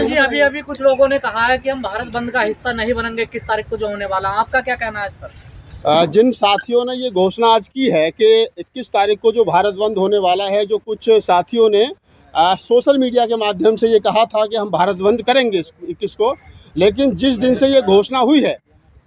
जी, अभी अभी कुछ लोगों ने कहा है कि हम भारत बंद का हिस्सा नहीं बनेंगे 21 तारीख को जो होने वाला, आपका क्या कहना है इस पर? जिन साथियों ने ये घोषणा आज की है कि 21 तारीख को जो भारत बंद होने वाला है, जो कुछ साथियों ने सोशल मीडिया के माध्यम से ये कहा था कि हम भारत बंद करेंगे 21 को, लेकिन जिस दिन से ये घोषणा हुई है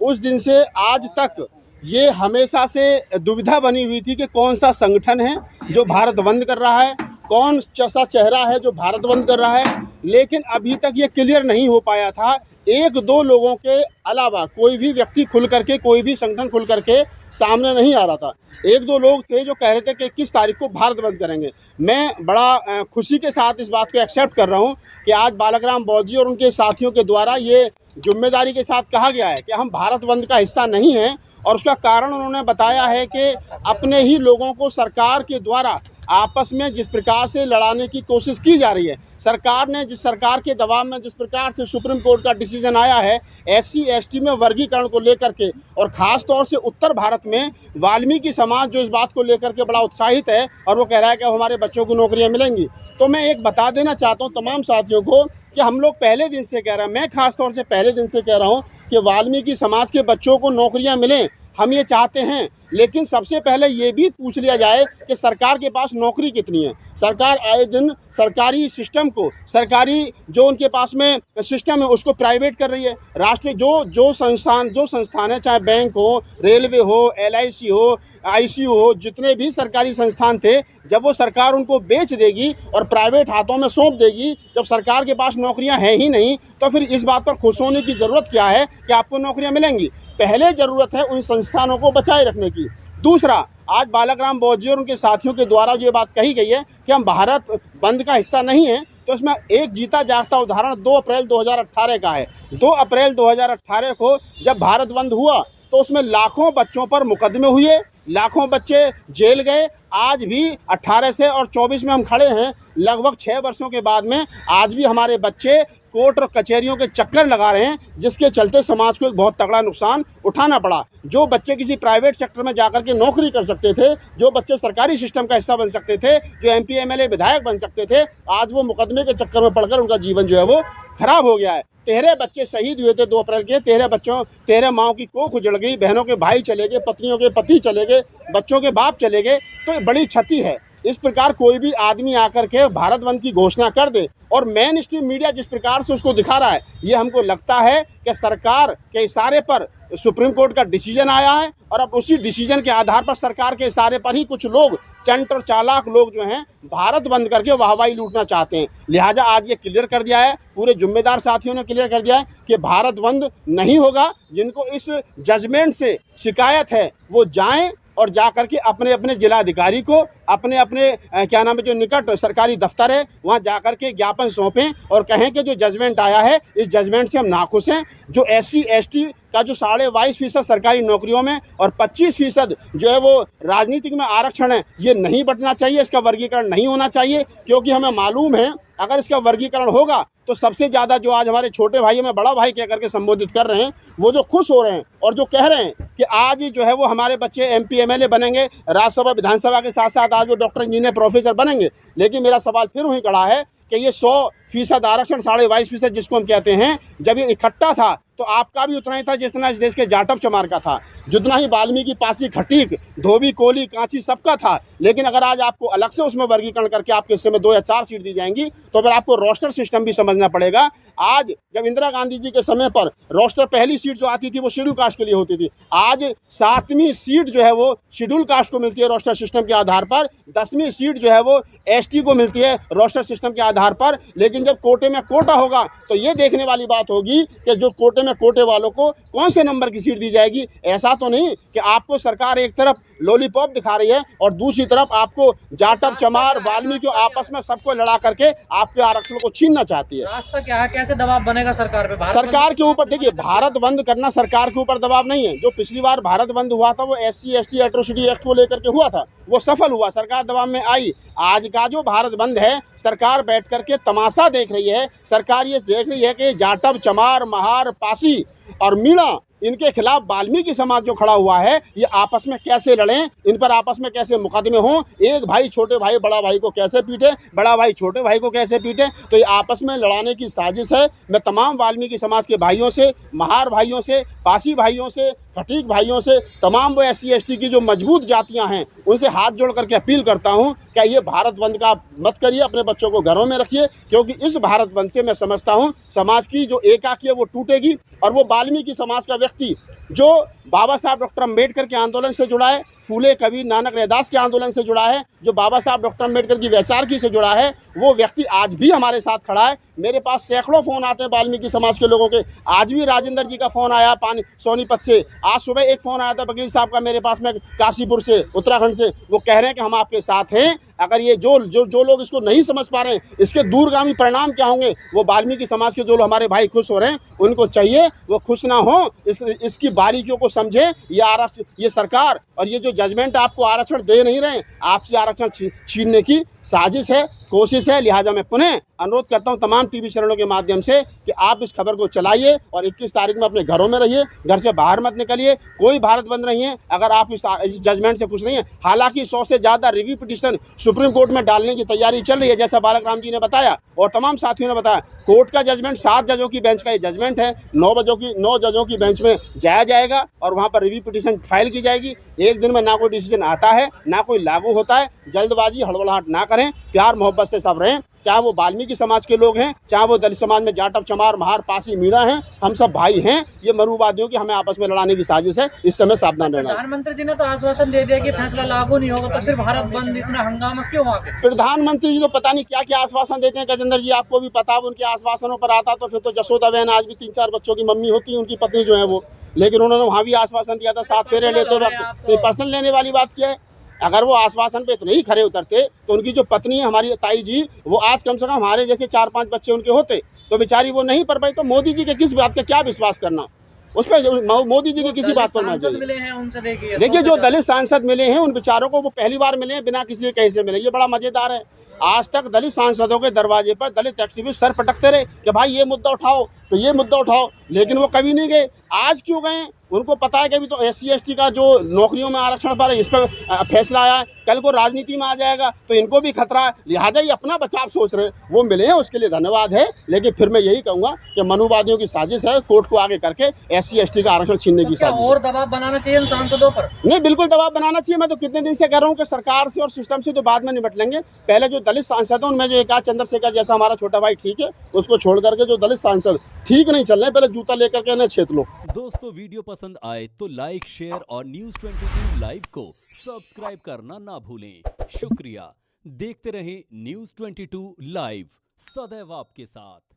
उस दिन से आज तक ये हमेशा से दुविधा बनी हुई थी कि कौन सा संगठन है जो भारत बंद कर रहा है, कौन सा चेहरा है जो भारत बंद कर रहा है। लेकिन अभी तक ये क्लियर नहीं हो पाया था। एक दो लोगों के अलावा कोई भी व्यक्ति खुल करके, कोई भी संगठन खुल करके सामने नहीं आ रहा था। एक दो लोग थे जो कह रहे थे कि 21 तारीख को भारत बंद करेंगे। मैं बड़ा खुशी के साथ इस बात को एक्सेप्ट कर रहा हूँ कि आज बालक राम बौर जी और उनके साथियों के द्वारा ये जिम्मेदारी के साथ कहा गया है कि हम भारत बंद का हिस्सा नहीं हैं। और उसका कारण उन्होंने बताया है कि अपने ही लोगों को सरकार के द्वारा आपस में जिस प्रकार से लड़ाने की कोशिश की जा रही है, सरकार ने जिस सरकार के दबाव में जिस प्रकार से सुप्रीम कोर्ट का डिसीजन आया है SC ST में वर्गीकरण को लेकर के, और ख़ास तौर से उत्तर भारत में वाल्मीकि समाज जो इस बात को लेकर के बड़ा उत्साहित है और वो कह रहा है कि हमारे बच्चों को नौकरियां मिलेंगी। तो मैं एक बता देना चाहता हूँ तमाम साथियों को कि हम लोग पहले दिन से कह रहे हैं, मैं ख़ास तौर से पहले दिन से कह रहा हूँ कि वाल्मीकि समाज के बच्चों को नौकरियाँ मिलें, हम ये चाहते हैं। लेकिन सबसे पहले ये भी पूछ लिया जाए कि सरकार के पास नौकरी कितनी है। सरकार आए दिन सरकारी सिस्टम को, सरकारी जो उनके पास में सिस्टम है उसको प्राइवेट कर रही है। राष्ट्रीय जो संस्थान है, चाहे बैंक हो, रेलवे हो, LIC हो, ICU हो, जितने भी सरकारी संस्थान थे, जब वो सरकार उनको बेच देगी और प्राइवेट हाथों में सौंप देगी, जब सरकार के पास नौकरियां हैं ही नहीं, तो फिर इस बात पर खुश होने की ज़रूरत क्या है कि आपको नौकरियां मिलेंगी। पहले ज़रूरत है उन संस्थानों को बचाए रखने की। दूसरा, आज बालक राम बौर जी और उनके साथियों के द्वारा जो ये बात कही गई है कि हम भारत बंद का हिस्सा नहीं है, तो इसमें एक जीता जागता उदाहरण 2 अप्रैल 2018 का है। 2 अप्रैल 2018 को जब भारत बंद हुआ तो उसमें लाखों बच्चों पर मुकदमे हुए, लाखों बच्चे जेल गए। आज भी 18 से और 24 में हम खड़े हैं, लगभग 6 वर्षों के बाद में आज भी हमारे बच्चे कोर्ट और कचहरियों के चक्कर लगा रहे हैं, जिसके चलते समाज को एक बहुत तगड़ा नुकसान उठाना पड़ा। जो बच्चे किसी प्राइवेट सेक्टर में जाकर के नौकरी कर सकते थे, जो बच्चे सरकारी सिस्टम का हिस्सा बन सकते थे, जो MP MLA विधायक बन सकते थे, आज वो मुकदमे के चक्कर में पड़कर उनका जीवन जो है वो खराब हो गया है। 13 बच्चे शहीद हुए थे 2 अप्रैल के। 13 माओं की कोख उजड़ गई, बहनों के भाई चले गए, पत्नियों के पति चले गए, बच्चों के बाप चले गए। तो बड़ी क्षति है। इस प्रकार कोई भी आदमी आकर के भारत बंद की घोषणा कर दे और मेन स्ट्रीम मीडिया जिस प्रकार से उसको दिखा रहा है, ये हमको लगता है कि सरकार के इशारे पर सुप्रीम कोर्ट का डिसीजन आया है और अब उसी डिसीजन के आधार पर सरकार के इशारे पर ही कुछ लोग, चंट और चालाक लोग जो हैं, भारत बंद करके वाहवाही लूटना चाहते हैं। लिहाजा आज ये क्लियर कर दिया है, पूरे जिम्मेदार साथियों ने क्लियर कर दिया है कि भारत बंद नहीं होगा। जिनको इस जजमेंट से शिकायत है वो जाएं और जा करके अपने अपने जिलाधिकारी को, अपने अपने क्या नाम है, जो निकट सरकारी दफ्तर है वहाँ जा करके ज्ञापन सौंपें और कहें कि जो जजमेंट आया है इस जजमेंट से हम नाखुश हैं। जो SC ST का जो 22.5% सरकारी नौकरियों में और 25% जो है वो राजनीतिक में आरक्षण है, ये नहीं बंटना चाहिए, इसका वर्गीकरण नहीं होना चाहिए। क्योंकि हमें मालूम है अगर इसका वर्गीकरण होगा तो सबसे ज़्यादा जो आज हमारे छोटे भाई हमें बड़ा भाई कह करके संबोधित कर रहे हैं, वो जो खुश हो रहे हैं और जो कह रहे हैं कि आज जो है वो हमारे बच्चे MP MLA बनेंगे, राज्यसभा विधानसभा के साथ साथ आज वो डॉक्टर इंजीनियर प्रोफेसर बनेंगे। लेकिन मेरा सवाल फिर वहीं खड़ा है कि ये 100% आरक्षण, 22.5% जिसको हम कहते हैं, जब ये इकट्ठा था तो आपका भी उतना ही था जितना इस देश के जाटव चमार का था, जितना ही वाल्मीकि, पासी, खटीक, धोबी, कोली, कांची सबका था। लेकिन अगर आज आपको अलग से उसमें वर्गीकरण करके आपके हिस्से में 2 या 4 सीट दी जाएंगी तो फिर आपको रोस्टर सिस्टम भी समझना पड़ेगा। आज जब इंदिरा गांधी जी के समय पर रोस्टर पहली सीट जो आती थी वो शेड्यूल कास्ट के लिए होती थी, आज 7वीं सीट जो है वो शेड्यूल कास्ट को मिलती है रोस्टर सिस्टम के आधार पर, 10वीं सीट जो है वो ST को मिलती है रोस्टर सिस्टम के आधार पर। लेकिन जब कोटे में कोटा होगा तो ये देखने वाली बात होगी कि जो कोटे में कोटे वालों को कौन से नंबर की सीट दी जाएगी। ऐसा तो नहीं कि आपको सरकार एक तरफ लॉलीपॉप दिखा रही है और दूसरी तरफ आपको जाटव चमार वाल्मीकि आपस में सबको लड़ा करके आपके आरक्षण को छीनना चाहती है। रास्ता क्या है, कैसे दबाव बनेगा सरकार पे? सरकार के ऊपर देखिए, भारत बंद करना सरकार के ऊपर दबाव नहीं है। जो पिछली बार भारत बंद हुआ था वो SC ST एट्रोसिटी एक्ट को लेकर के हुआ था, वो सफल हुआ, सरकार दबाव में आई। आज का जो भारत बंद है, सरकार बैठ करके तमाशा देख रही है। सरकार ये देख रही है कि जाटव चमार, महार, पासी और मीणा इनके खिलाफ वाल्मीकि समाज जो खड़ा हुआ है, ये आपस में कैसे लड़ें, इन पर आपस में कैसे मुकदमे हों, एक भाई छोटे भाई बड़ा भाई को कैसे पीटे, बड़ा भाई छोटे भाई को कैसे पीटे, तो ये आपस में लड़ाने की साजिश है। मैं तमाम वाल्मीकि समाज के भाइयों से, महार भाइयों से, पासी भाइयों से, खटीक भाइयों से, तमाम वो SC ST की जो मजबूत जातियां हैं, उनसे हाथ जोड़ करके अपील करता हूं कि ये भारत बंद का मत करिए, अपने बच्चों को घरों में रखिए, क्योंकि इस भारत बंद से मैं समझता हूं समाज की जो एकाकी है वो टूटेगी। और वो वाल्मीकि समाज का व्यक्ति जो बाबा साहब डॉक्टर अम्बेडकर के आंदोलन से जुड़ा है, फूले कबीर नानक रैदास के आंदोलन से जुड़ा है, जो बाबा साहब डॉक्टर अम्बेडकर की वैचारिकी से जुड़ा है, वो व्यक्ति आज भी हमारे साथ खड़ा है। मेरे पास सैकड़ों फ़ोन आते हैं वाल्मीकि समाज के लोगों के। आज भी राजेंद्र जी का फ़ोन आया सोनीपत से, आज सुबह एक फ़ोन आया था वकील साहब का मेरे पास में काशीपुर से, उत्तराखंड से। वो कह रहे हैं कि हम आपके साथ हैं। अगर ये जो लोग इसको नहीं समझ पा रहे हैं, इसके दूरगामी परिणाम क्या होंगे, वो वाल्मीकि समाज के जो हमारे भाई खुश हो रहे हैं, उनको चाहिए वो खुश ना हो, इसकी बारीकियों को समझे। ये सरकार और ये जो जजमेंट आपको आरक्षण दे नहीं रहे हैं, आपसे आरक्षण छीनने की साजिश है, कोशिश है। लिहाजा मैं पुनः अनुरोध करता हूं तमाम टीवी चैनलों के माध्यम से कि आप इस खबर को चलाइए और 21 तारीख में अपने घरों में रहिए, घर से बाहर मत निकलिए। कोई भारत बंद नहीं है अगर आप इस जजमेंट से खुश नहीं है। हालांकि 100 से ज़्यादा रिव्यू पिटीशन सुप्रीम कोर्ट में डालने की तैयारी चल रही है, जैसा बालक राम जी ने बताया और तमाम साथियों ने बताया। कोर्ट का जजमेंट 7 जजों की बेंच का ये जजमेंट है, 9 जजों की बेंच में जाया जाएगा और वहाँ पर रिव्यू पिटीशन फाइल की जाएगी। एक दिन में ना कोई डिसीजन आता है, ना कोई लागू होता है। जल्दबाजी हड़बड़ाहट ना करें, प्यार मोहब्बत से सब रहें। चाहे वो वाल्मीकि समाज के लोग हैं, चाहे वो दलित समाज में जाटव चमार महार पासी मीणा हैं, हम सब भाई हैं। ये मरूवादियों की हमें आपस में लड़ाने की साजिश है, इस समय सावधान रहना। प्रधानमंत्री जी ने तो आश्वासन दे दिया कि फैसला लागू नहीं होगा, तो फिर भारत बंद इतना हंगामा क्यों वहाँ पे? प्रधानमंत्री जी तो पता नहीं क्या क्या आश्वासन देते हैं गजेंद्र जी, आपको भी पता है। उनके आश्वासनों पर आता तो फिर तो जसोदा बहन आज भी 3-4 बच्चों की मम्मी होती है, उनकी पत्नी जो है वो। लेकिन उन्होंने वहाँ भी आश्वासन दिया था 7 फेरे लेते वक्त। पर्सनल लेने वाली बात क्या है? अगर वो आश्वासन पे इतने ही खरे उतरते तो उनकी जो पत्नी है हमारी ताई जी, वो आज कम से कम हमारे जैसे 4-5 बच्चे उनके होते, तो बेचारी वो नहीं पढ़ पाई। तो मोदी जी के किस बात का क्या विश्वास करना, उस पर मोदी जी की किसी बात पर ना मिले हैं उनसे। देखिए जो दलित सांसद मिले हैं उन बेचारों को वो पहली बार मिले हैं, बिना किसी के कैसे मिले, ये बड़ा मजेदार है। आज तक दलित सांसदों के दरवाजे पर दलित एक्टिविस्ट सर पटकते रहे कि भाई ये मुद्दा उठाओ, तो ये मुद्दा उठाओ, लेकिन वो कभी नहीं गए। आज क्यों गए? उनको पता है कि अभी तो SC ST का जो नौकरियों में आरक्षण पर इस पर फैसला आया है, कल को राजनीति में आ जाएगा तो इनको भी खतरा है। लिहाजा ये अपना बचाव सोच रहे हैं, वो मिले हैं उसके लिए धन्यवाद है। लेकिन फिर मैं यही कहूँगा कि मनुवादियों की साजिश है, कोर्ट को आगे करके SC ST का आरक्षण छीनने की साजिश। और दबाव बनाना चाहिए इन सांसदों पर? नहीं, बिल्कुल दबाव बनाना चाहिए। मैं तो कितने दिन से कह रहा हूँ कि सरकार से और सिस्टम से तो बाद में निपट लेंगे। पहले जो दलित सांसद हैं उनमें जो एक चंद्रशेखर जैसा हमारा छोटा भाई ठीक है, उसको छोड़ करके जो दलित सांसद ठीक नहीं चल रहे, पहले जूता लेकर के इन्हें छेद लो। दोस्तों वीडियो पसंद आए तो लाइक, शेयर और News 22 लाइव को सब्सक्राइब करना ना भूलें। शुक्रिया। देखते रहें News 22 लाइव, सदैव आपके साथ।